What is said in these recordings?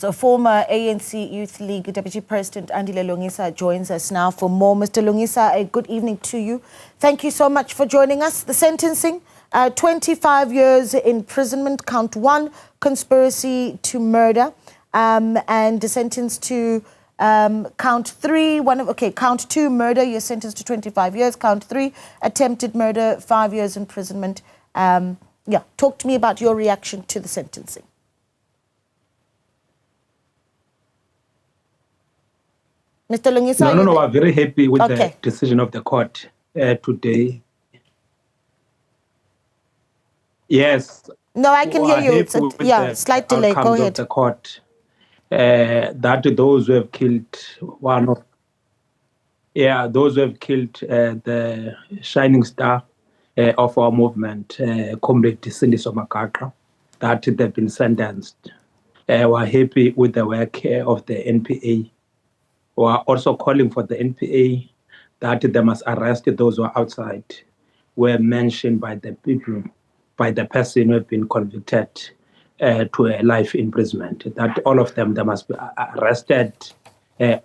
So former ANC Youth League Deputy President Andile Lungisa joins us now for more. Mr. Lungisa, a good evening to you. Thank you so much for joining us. The sentencing, 25 years imprisonment, count 1, conspiracy to murder, and the sentence to count 3, count 2, murder, you're sentenced to 25 years, count 3, attempted murder, 5 years imprisonment. Talk to me about your reaction to the sentencing. Mr. Lungisa? No, I'm very happy with the decision of the court today. Yes. No, I can hear you. It's slight delay. Go ahead. Of the court, that those who have killed those who have killed the shining star of our movement, Comrade Sindiso Magaqa, that they've been sentenced. We're happy with the work of the NPA. We are also calling for the NPA that they must arrest those who are outside, were mentioned by the people, by the person who have been convicted to a life imprisonment, that all of them, they must be arrested.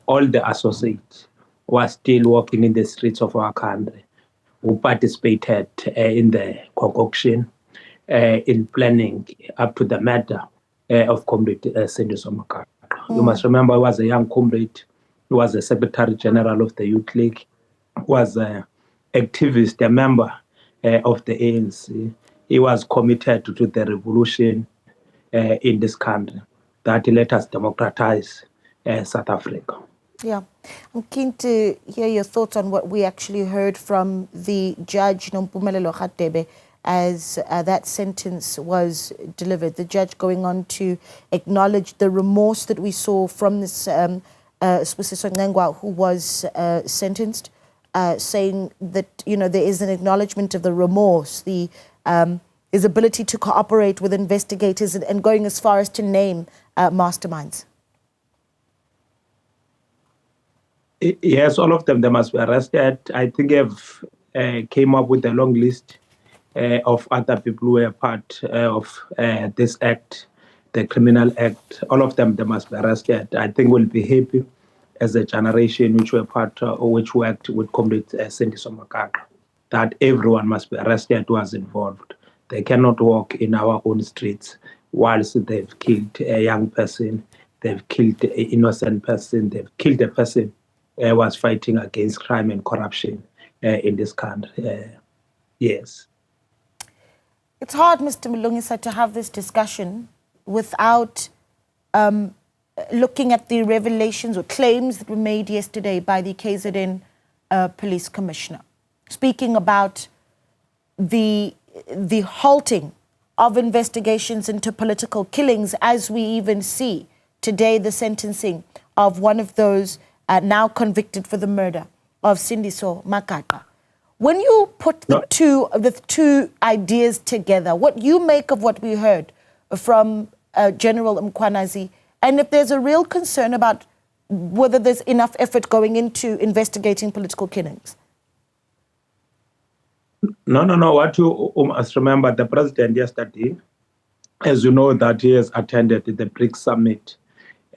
All the associates who are still walking in the streets of our country, who participated in the concoction, in planning up to the murder of Comrade Sindiso Magaqa. You must remember, he was a young comrade. He was the Secretary General of the Youth League, was an activist, a member of the ANC. He was committed to the revolution in this country that let us democratize South Africa. Yeah, I'm keen to hear your thoughts on what we actually heard from the judge, Nompumelelo Khatebe, as that sentence was delivered. The judge going on to acknowledge the remorse that we saw from this Sibusiso Ncengwa, who was sentenced, saying that, there is an acknowledgement of the remorse, his ability to cooperate with investigators, and going as far as to name masterminds. Yes, all of them, they must be arrested. I think I've came up with a long list of other people who were part of this act, the criminal act. All of them, they must be arrested. I think we'll be happy as a generation which were part or which worked with Comrade Sindiso Magaqa, that everyone must be arrested who was involved. They cannot walk in our own streets whilst they've killed a young person, they've killed an innocent person, they've killed a person who was fighting against crime and corruption in this country. Yes. It's hard, Mr. Lungisa, to have this discussion without looking at the revelations or claims that were made yesterday by the KZN police commissioner, speaking about the halting of investigations into political killings, as we even see today the sentencing of one of those now convicted for the murder of Sindiso Magaqa. When you put the two ideas together, what you make of what we heard from General Mkhwanazi, and if there's a real concern about whether there's enough effort going into investigating political killings? No. What you must remember, the president yesterday, as you know, that he has attended the BRICS summit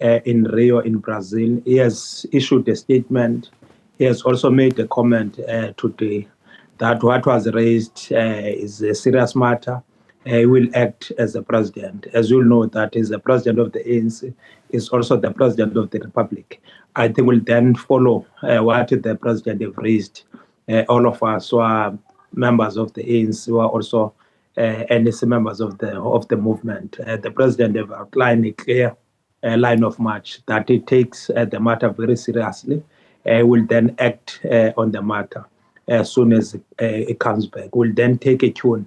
in Rio in Brazil. He has issued a statement. He has also made a comment today that what was raised is a serious matter. He will act as the president. As you know, that is the president of the ANC, is also the president of the Republic. I think we'll then follow what the president have raised. All of us who are members of the ANC, who are also NSC members of the movement. The president have outlined a clear line of march that he takes the matter very seriously. Will then act on the matter as soon as it comes back. Will then take a tune,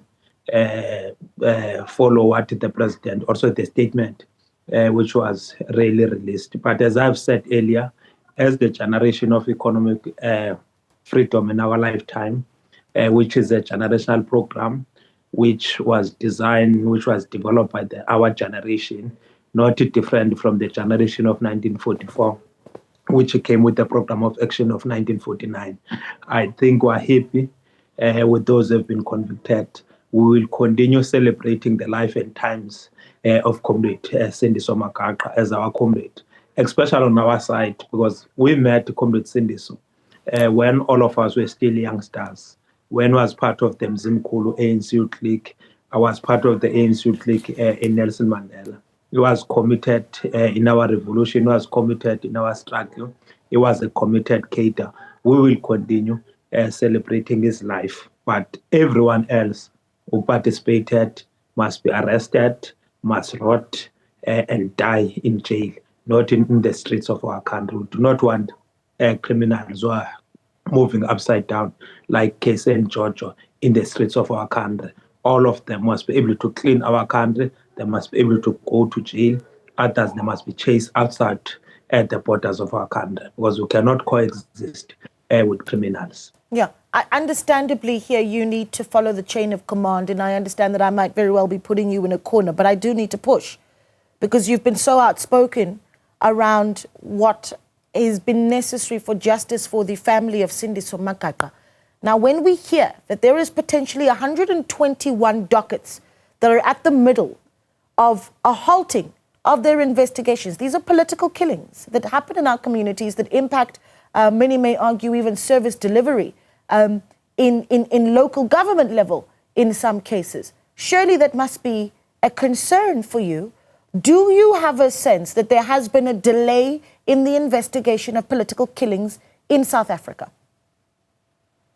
follow what the president, also the statement which was really released. But as I've said earlier, as the generation of economic freedom in our lifetime, which is a generational program, which was designed, which was developed by our generation, not different from the generation of 1944, which came with the program of action of 1949. I think we're happy with those who have been convicted. we will continue celebrating the life and times of Comrade Sindiso Magaqa as our comrade, especially on our side, because we met Comrade Sindiso when all of us were still youngsters. When I was part of the Mzimkhulu ANC Youth League, I was part of the ANC Youth League in Nelson Mandela. He was committed in our revolution, he was committed in our struggle, he was a committed cadre. We will continue celebrating his life, but everyone else who participated must be arrested, must rot and die in jail, not in the streets of our country. We do not want criminals who are moving upside down like Casey and Giorgio in the streets of our country. All of them must be able to clean our country. They must be able to go to jail. Others, they must be chased outside at the borders of our country, because we cannot coexist with criminals. Yeah, understandably here you need to follow the chain of command, and I understand that I might very well be putting you in a corner, but I do need to push, because you've been so outspoken around what has been necessary for justice for the family of Sindiso Magaqa. Now, when we hear that there is potentially 121 dockets that are at the middle of a halting of their investigations, these are political killings that happen in our communities that impact, many may argue, even service delivery in local government level in some cases. Surely that must be a concern for you. Do you have a sense that there has been a delay in the investigation of political killings in South Africa?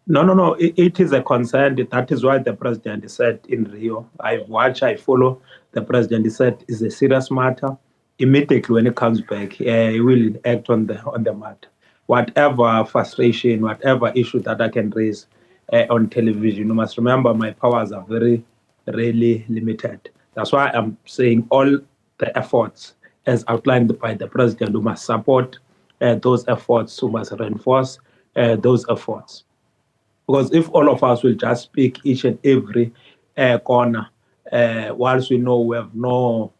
No. It is a concern. That is why the president said in Rio, I follow. The president said it's a serious matter. Immediately when he comes back, he will act on the matter. Whatever frustration, whatever issue that I can raise on television, you must remember my powers are very, really limited. That's why I'm saying all the efforts as outlined by the president, who must support those efforts, who must reinforce those efforts. Because if all of us will just speak each and every corner, whilst we know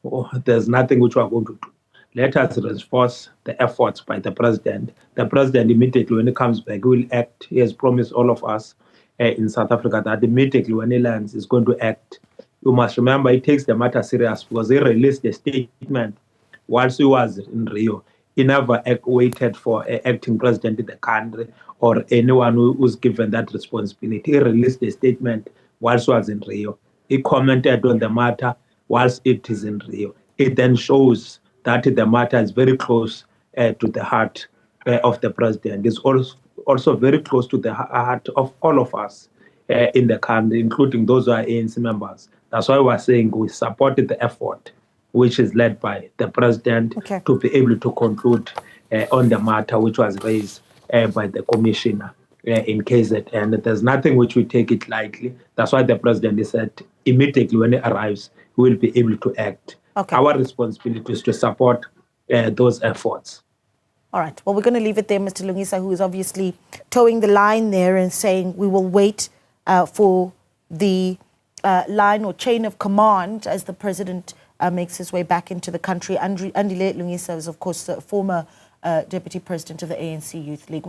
there's nothing which we are going to do, let us reinforce the efforts by the president. The president immediately when he comes back will act. He has promised all of us in South Africa that immediately when he lands, he's going to act. You must remember he takes the matter serious, because he released a statement whilst he was in Rio. He never waited for an acting president in the country or anyone who's given that responsibility. He released a statement whilst he was in Rio. He commented on the matter whilst it is in Rio. It then shows that the matter is very close to the heart of the president. It's also very close to the heart of all of us in the country, including those who are ANC members. That's why we're saying we supported the effort which is led by the president to be able to conclude on the matter which was raised by the commissioner in KZN. And there's nothing which we take it lightly. That's why the president said immediately when he arrives, he will be able to act. Our responsibility is to support those efforts. All right. Well, we're going to leave it there, Mr. Lungisa, who is obviously towing the line there and saying we will wait for the line or chain of command as the president makes his way back into the country. Andile Lungisa is, of course, the former deputy president of the ANC Youth League.